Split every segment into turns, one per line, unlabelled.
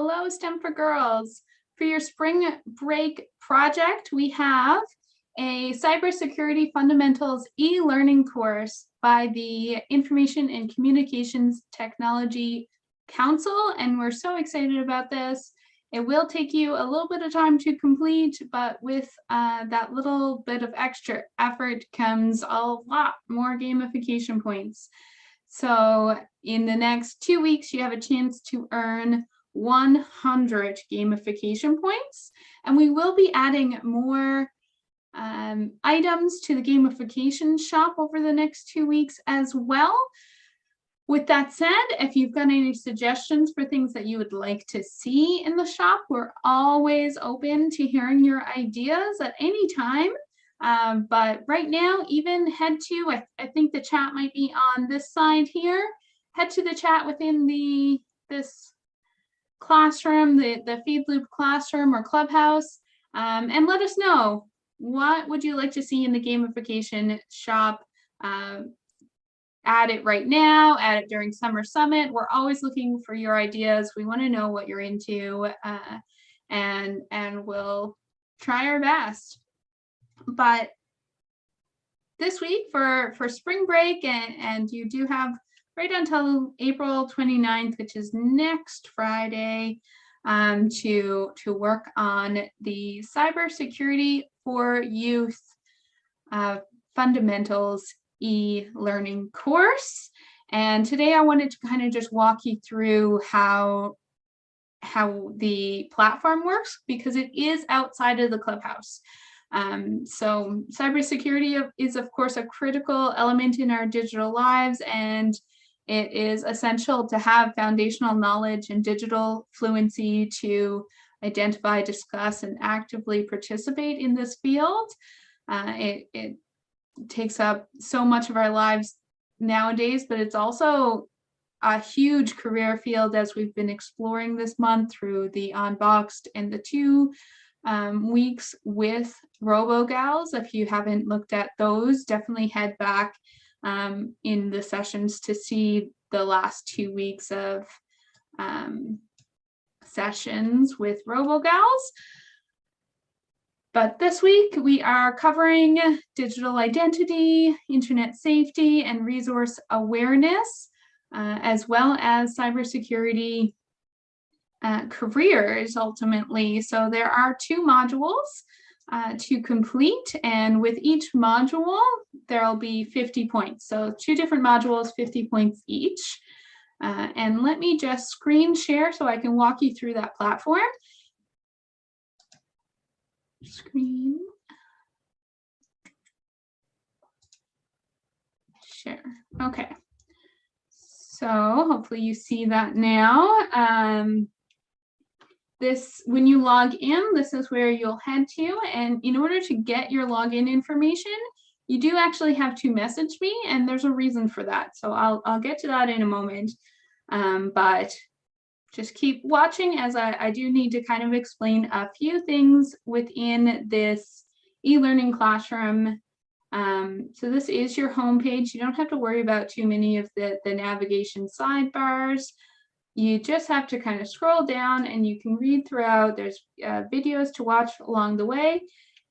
Hello, STEM for Girls. For your spring break project, we have a Cybersecurity Fundamentals e-learning course by the Information and Communications Technology Council, and we're so excited about this. It will take you a little bit of time to complete, but with that little bit of extra effort comes a lot more gamification points. So in the next 2 weeks, you have a chance to earn 100 gamification points, and we will be adding more items to the gamification shop over the next 2 weeks as well. With that said, if you've got any suggestions for things that you would like to see in the shop, we're always open to hearing your ideas at any time. But right now, even head to, I think the chat might be on this side here, head to the chat within this classroom, the Feed Loop classroom or clubhouse, and let us know, what would you like to see in the gamification shop? Add it right now, add it during Summer Summit. We're always looking for your ideas. We want to know what you're into, and we'll try our best. But this week for spring break, and you do have right until April 29th, which is next Friday, to work on the Cybersecurity for Youth Fundamentals e-learning course. And today I wanted to kind of just walk you through how the platform works, because it is outside of the clubhouse. So cybersecurity is, of course, a critical element in our digital lives, and it is essential to have foundational knowledge and digital fluency to identify, discuss, and actively participate in this field. It takes up so much of our lives nowadays, but it's also a huge career field, as we've been exploring this month through the Unboxed and the 2 weeks with RoboGals. If you haven't looked at those, definitely head back in the sessions to see the last 2 weeks of sessions with RoboGals. But this week we are covering digital identity, internet safety, and resource awareness, as well as cybersecurity careers ultimately. So there are 2 modules to complete, and with each module there'll be 50 points. So 2 different modules, 50 points each. And let me just screen share so I can walk you through that platform. Screen share. Okay. So hopefully you see that now. When you log in, this is where you'll head to, and in order to get your login information, you do actually have to message me, and there's a reason for that. So I'll get to that in a moment, but just keep watching, as I do need to kind of explain a few things within this e-learning classroom. So this is your homepage. You don't have to worry about too many of the navigation sidebars. You just have to kind of scroll down, and you can read throughout. There's videos to watch along the way.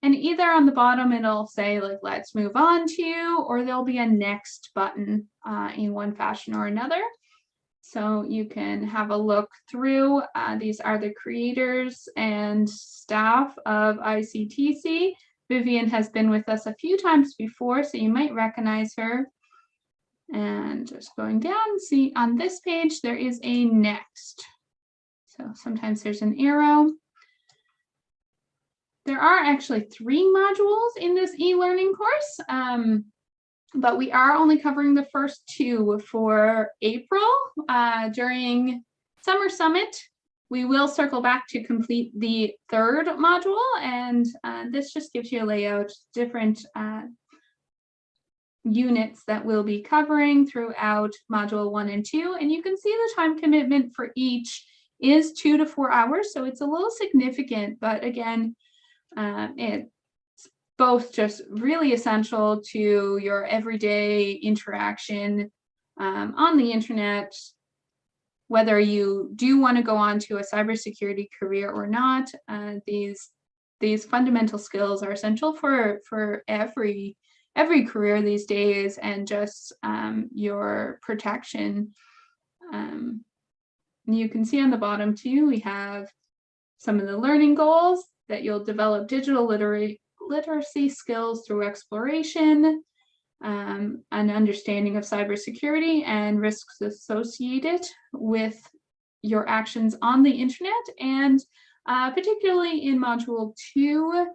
And either on the bottom, it'll say like, let's move on to, or there'll be a next button in one fashion or another. So you can have a look through. These are the creators and staff of ICTC. Vivian has been with us a few times before, so you might recognize her. And just going down, see on this page, there is a next. So sometimes there's an arrow. There are actually 3 modules in this e-learning course, but we are only covering the first 2 for April. During Summer Summit, we will circle back to complete the 3rd module, and this just gives you a layout, different units that we'll be covering throughout module 1 and 2, and you can see the time commitment for each is 2 to 4 hours, so it's a little significant, but again, it's both just really essential to your everyday interaction on the internet, whether you do want to go on to a cybersecurity career or not, these fundamental skills are essential for every career these days, and just your protection. You can see on the bottom too, we have some of the learning goals that you'll develop digital literacy skills through exploration, an understanding of cybersecurity and risks associated with your actions on the internet. And particularly in Module 2,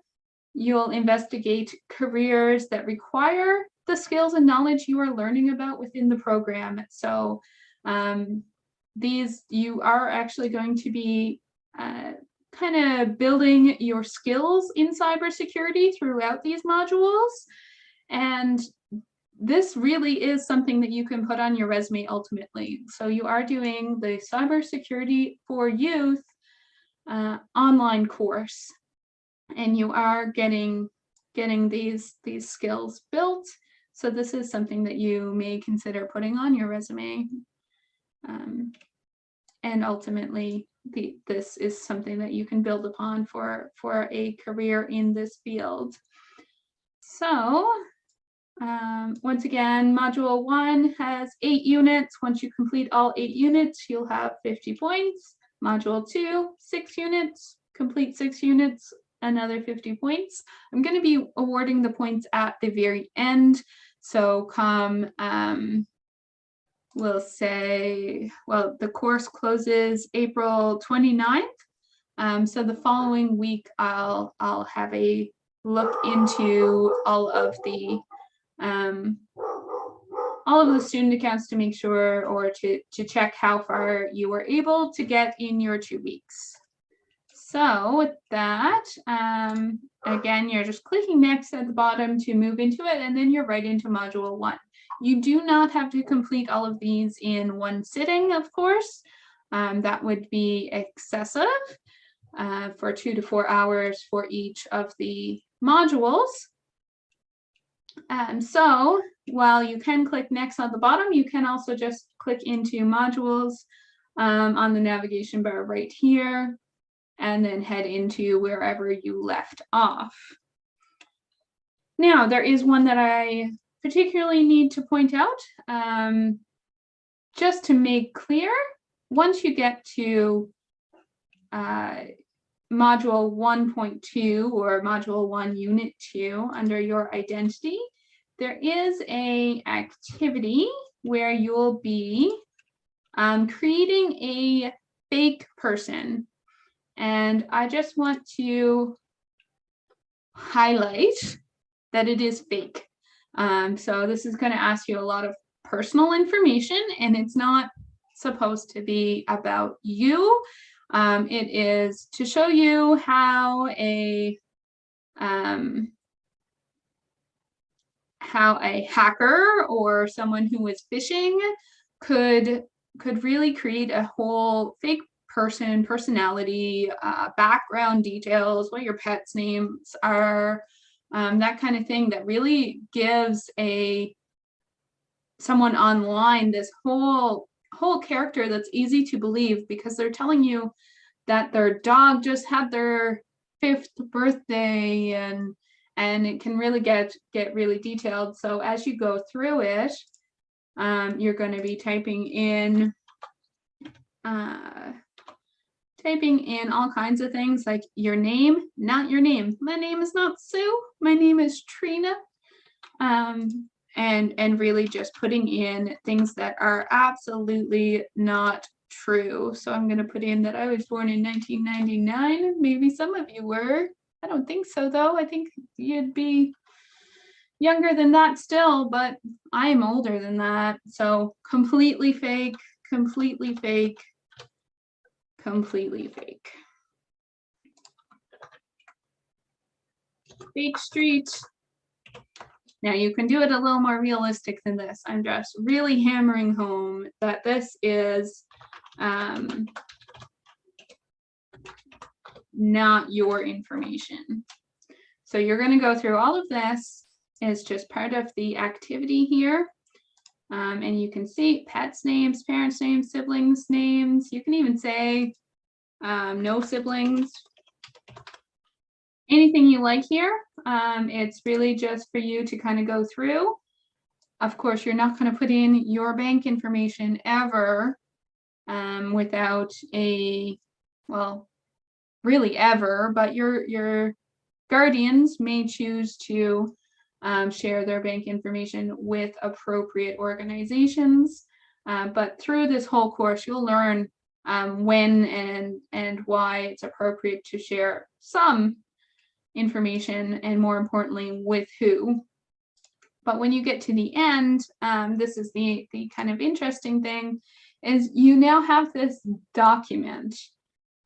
you'll investigate careers that require the skills and knowledge you are learning about within the program. So you are actually going to be kind of building your skills in cybersecurity throughout these modules. And this really is something that you can put on your resume ultimately. So you are doing the Cybersecurity for Youth online course, and you are getting these skills built. So this is something that you may consider putting on your resume. And ultimately, this is something that you can build upon for a career in this field. So once again, Module 1 has 8 units. Once you complete all 8 units, you'll have 50 points. Module 2, 6 units. Complete 6 units, another 50 points. I'm going to be awarding the points at the very end. So come, we'll say, well, the course closes April 29th. So the following week, I'll have a look into all of the student accounts to make sure, or to check how far you were able to get in your 2 weeks. So with that, again, you're just clicking next at the bottom to move into it, and then you're right into Module 1. You do not have to complete all of these in one sitting, of course. That would be excessive for 2 to 4 hours for each of the modules. So while you can click next on the bottom, you can also just click into modules on the navigation bar right here, and then head into wherever you left off. Now, there is one that I particularly need to point out, just to make clear. Once you get to Module 1.2 or Module 1 Unit 2 under your identity, there is an activity where you'll be creating a fake person. And I just want to highlight that it is fake. So this is going to ask you a lot of personal information, and it's not supposed to be about you. It is to show you how a hacker or someone who is phishing could really create a whole fake personality, background details, what your pets' names are, that kind of thing, that really gives someone online this whole character that's easy to believe, because they're telling you that their dog just had their 5th birthday, and it can really get really detailed. So as you go through it, you're going to be typing in all kinds of things, like your name, not your name. My name is not Sue. My name is Trina. And really just putting in things that are absolutely not true. So I'm going to put in that I was born in 1999. Maybe some of you were. I don't think so, though. I think you'd be younger than that still, but I am older than that. So completely fake, completely fake, completely fake. Fake Street. Now you can do it a little more realistic than this. I'm just really hammering home that this is not your information. So you're going to go through all of this. It's just part of the activity here. And you can see pets' names, parents' names, siblings' names. You can even say no siblings. Anything you like here. It's really just for you to kind of go through. Of course, you're not going to put in your bank information ever without a, well, really ever, but your guardians may choose to share their bank information with appropriate organizations. But through this whole course, you'll learn when and why it's appropriate to share some information, and more importantly, with who. But when you get to the end, this is the kind of interesting thing, is you now have this document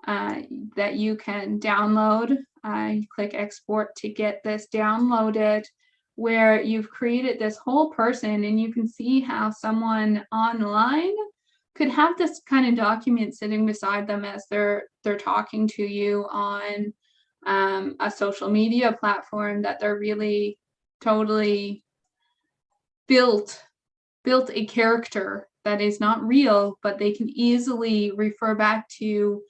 that you can download. You click export to get this downloaded, where you've created this whole person, and you can see how someone online could have this kind of document sitting beside them as they're talking to you on a social media platform that they're really totally built a character that is not real, but they can easily refer back to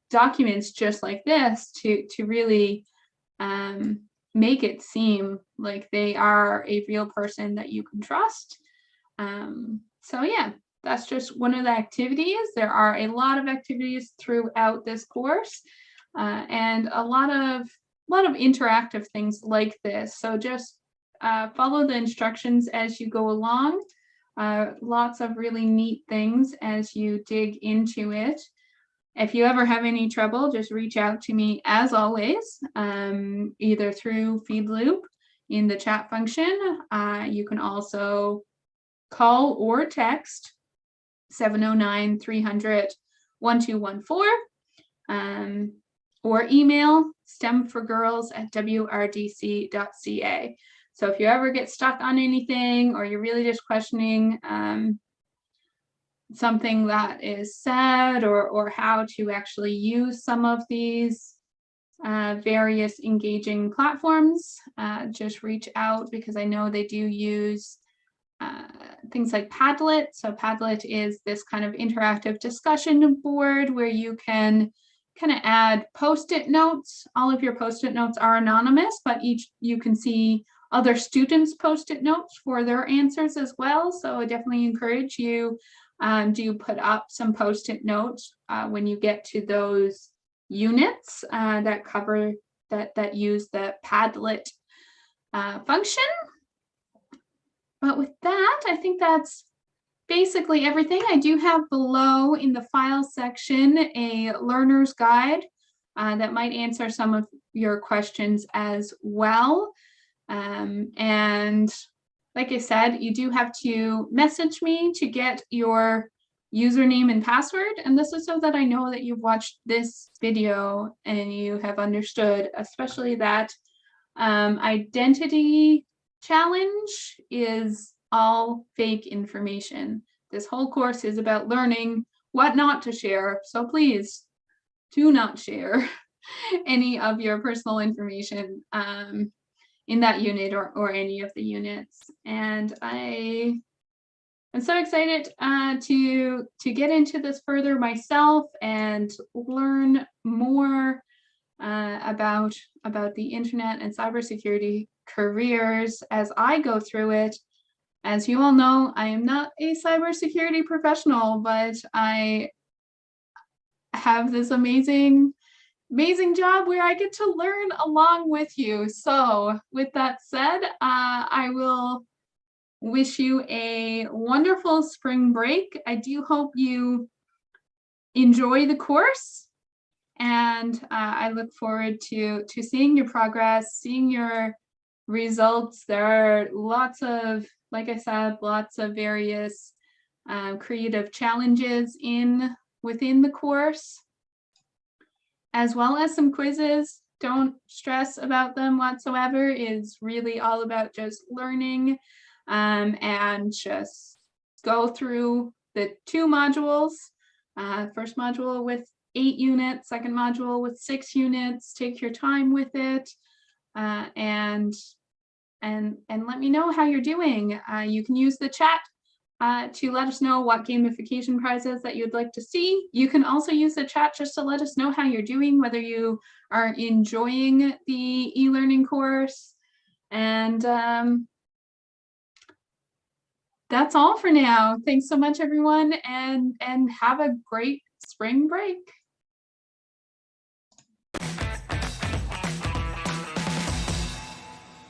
documents just like this to really make it seem like they are a real person that you can trust. So yeah, that's just one of the activities. There are a lot of activities throughout this course, and a lot of interactive things like this. So just follow the instructions as you go along. Lots of really neat things as you dig into it. If you ever have any trouble, just reach out to me as always, either through Feedloop in the chat function. You can also call or text 709-300-1214, or email stemforgirls@wrdc.ca. So if you ever get stuck on anything, or you're really just questioning something that is said, or how to actually use some of these various engaging platforms, just reach out, because I know they do use things like Padlet. So Padlet is this kind of interactive discussion board where you can kind of add post-it notes. All of your post-it notes are anonymous, but you can see other students' post-it notes for their answers as well. So I definitely encourage you to put up some post-it notes when you get to those units that cover that use the Padlet function. But with that, I think that's basically everything. I do have below in the file section a learner's guide that might answer some of your questions as well. And like I said, you do have to message me to get your username and password. And this is so that I know that you've watched this video and you have understood, especially that identity challenge is all fake information. This whole course is about learning what not to share. So please do not share any of your personal information in that unit or any of the units. And I am so excited to get into this further myself and learn more about the internet and cybersecurity careers as I go through it. As you all know, I am not a cybersecurity professional, but I have this amazing job where I get to learn along with you. So with that said, I will wish you a wonderful spring break. I do hope you enjoy the course, and I look forward to seeing your progress, seeing your results. There are lots of, like I said, lots of various creative challenges within the course, as well as some quizzes. Don't stress about them whatsoever. It's really all about just learning and just go through the 2 modules. First module with 8 units, second module with 6 units. Take your time with it and and let me know how you're doing. You can use the chat to let us know what gamification prizes that you'd like to see. You can also use the chat just to let us know how you're doing, whether you are enjoying the e-learning course. And that's all for now. Thanks so much, everyone, and have a great spring break.